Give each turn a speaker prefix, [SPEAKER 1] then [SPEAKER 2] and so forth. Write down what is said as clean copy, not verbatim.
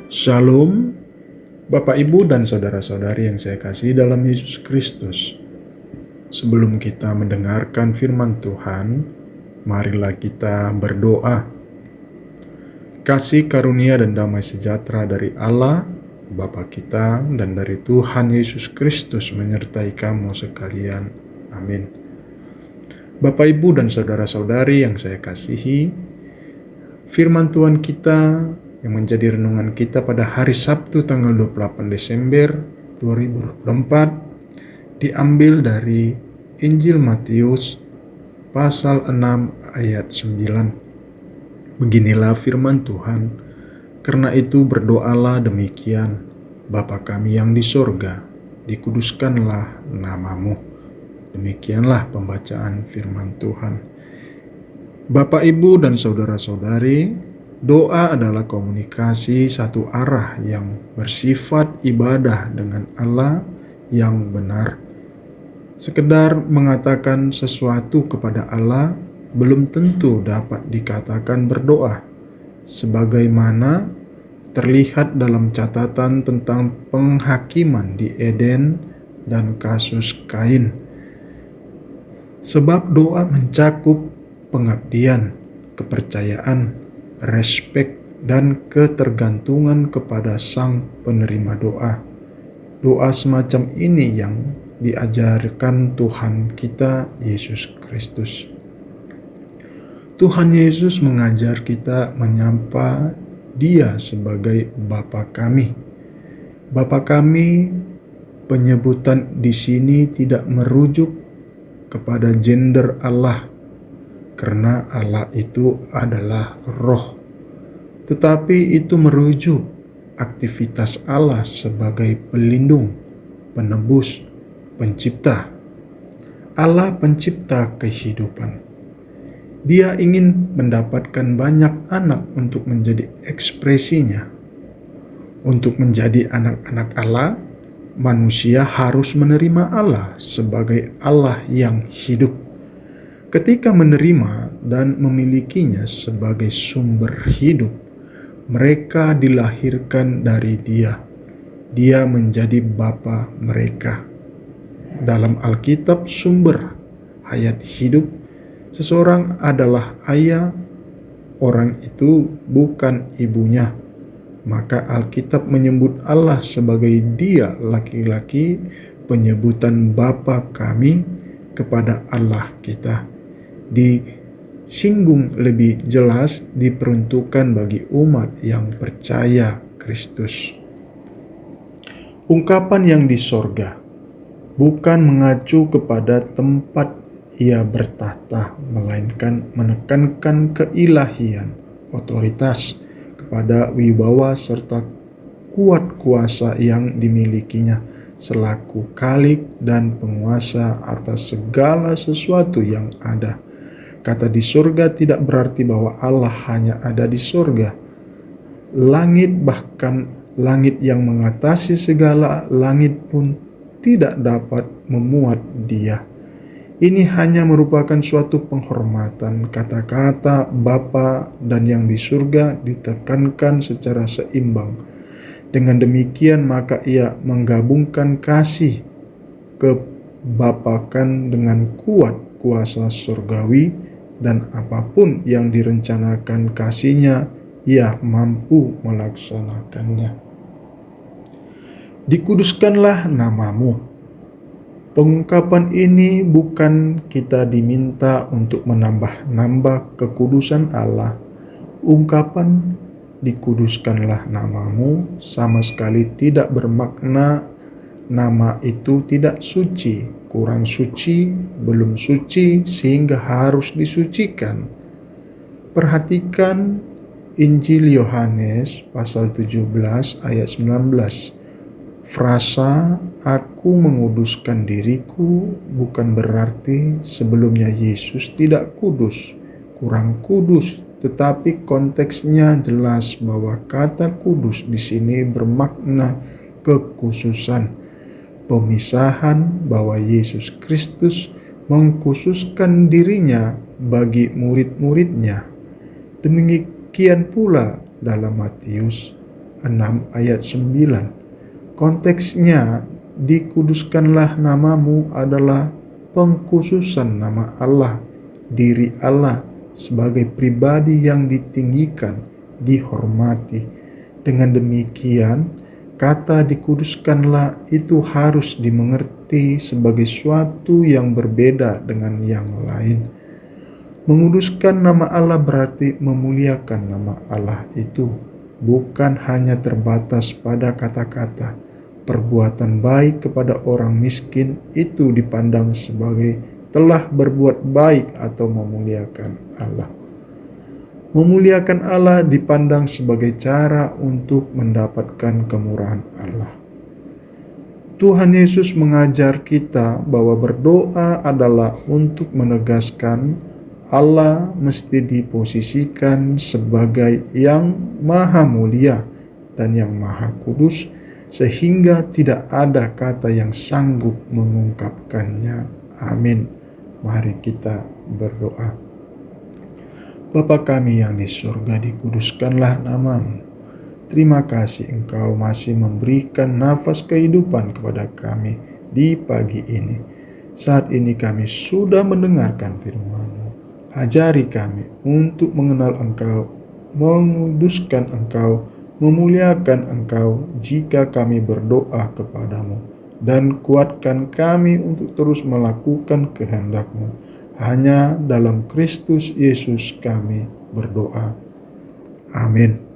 [SPEAKER 1] Shalom, Bapak, Ibu, dan saudara-saudari yang saya kasihi dalam Yesus Kristus. Sebelum kita mendengarkan firman Tuhan, marilah kita berdoa. Kasih karunia dan damai sejahtera dari Allah, Bapa kita, dan dari Tuhan Yesus Kristus menyertai kamu sekalian. Amin. Bapak, Ibu, dan saudara-saudari yang saya kasihi, firman Tuhan kita yang menjadi renungan kita pada hari Sabtu tanggal 28 Desember 2024 diambil dari Injil Matius pasal 6 ayat 9. Beginilah firman Tuhan, karena itu berdoalah demikian, Bapa kami yang di sorga, dikuduskanlah namamu. Demikianlah pembacaan firman Tuhan. Bapak, Ibu, dan saudara-saudari, doa adalah komunikasi satu arah yang bersifat ibadah dengan Allah yang benar. Sekedar mengatakan sesuatu kepada Allah belum tentu dapat dikatakan berdoa, sebagaimana terlihat dalam catatan tentang penghakiman di Eden dan kasus Kain. Sebab doa mencakup pengabdian, kepercayaan, respek, dan ketergantungan kepada sang penerima doa. Doa semacam ini yang diajarkan Tuhan kita Yesus Kristus. Tuhan Yesus mengajar kita menyapa Dia sebagai Bapa kami. Bapa kami, penyebutan di sini tidak merujuk kepada gender Allah, karena Allah itu adalah roh, tetapi itu merujuk aktivitas Allah sebagai pelindung, penebus, pencipta. Allah pencipta kehidupan. Dia ingin mendapatkan banyak anak untuk menjadi ekspresinya. Untuk menjadi anak-anak Allah, manusia harus menerima Allah sebagai Allah yang hidup. Ketika menerima dan memilikinya sebagai sumber hidup, mereka dilahirkan dari Dia. Dia menjadi Bapa mereka. Dalam Alkitab, sumber hayat hidup, seseorang adalah ayah, orang itu bukan ibunya. Maka Alkitab menyebut Allah sebagai Dia laki-laki, penyebutan Bapa kami kepada Allah kita. Disinggung lebih jelas diperuntukkan bagi umat yang percaya Kristus. Ungkapan yang di sorga bukan mengacu kepada tempat Ia bertahta, melainkan menekankan keilahian, otoritas, kepada wibawa serta kuat kuasa yang dimilikinya selaku Khalik dan penguasa atas segala sesuatu yang ada. Kata di surga tidak berarti bahwa Allah hanya ada di surga. Langit, bahkan langit yang mengatasi segala langit pun tidak dapat memuat Dia. Ini hanya merupakan suatu penghormatan. Kata-kata Bapa dan yang di surga ditekankan secara seimbang. Dengan demikian maka Ia menggabungkan kasih kebapakan dengan kuat kuasa surgawi, dan apapun yang direncanakan kasih-Nya, Ia mampu melaksanakannya. Dikuduskanlah namamu. Pengungkapan ini bukan kita diminta untuk menambah-nambah kekudusan Allah. Ungkapan dikuduskanlah namamu sama sekali tidak bermakna nama itu tidak suci, kurang suci, belum suci, sehingga harus disucikan. Perhatikan Injil Yohanes pasal 17 ayat 19. Frasa "aku menguduskan diriku" bukan berarti sebelumnya Yesus tidak kudus, kurang kudus, tetapi konteksnya jelas bahwa kata kudus di sini bermakna kekhususan, pemisahan, bahwa Yesus Kristus mengkhususkan dirinya bagi murid-muridnya. Demikian pula dalam Matius 6 ayat 9. Konteksnya, dikuduskanlah namamu adalah pengkhususan nama Allah, diri Allah sebagai pribadi yang ditinggikan, dihormati. Dengan demikian, kata dikuduskanlah itu harus dimengerti sebagai suatu yang berbeda dengan yang lain. Menguduskan nama Allah berarti memuliakan nama Allah itu, bukan hanya terbatas pada kata-kata. Perbuatan baik kepada orang miskin itu dipandang sebagai telah berbuat baik atau memuliakan Allah. Memuliakan Allah dipandang sebagai cara untuk mendapatkan kemurahan Allah. Tuhan Yesus mengajar kita bahwa berdoa adalah untuk menegaskan Allah mesti diposisikan sebagai yang maha mulia dan yang maha kudus, sehingga tidak ada kata yang sanggup mengungkapkannya. Amin. Mari kita berdoa. Bapa kami yang di surga, dikuduskanlah namamu. Terima kasih Engkau masih memberikan nafas kehidupan kepada kami di pagi ini. Saat ini kami sudah mendengarkan firman-Mu. Ajari kami untuk mengenal Engkau, menguduskan Engkau, memuliakan Engkau jika kami berdoa kepadamu, dan kuatkan kami untuk terus melakukan kehendak-Mu. Hanya dalam Kristus Yesus kami berdoa. Amin.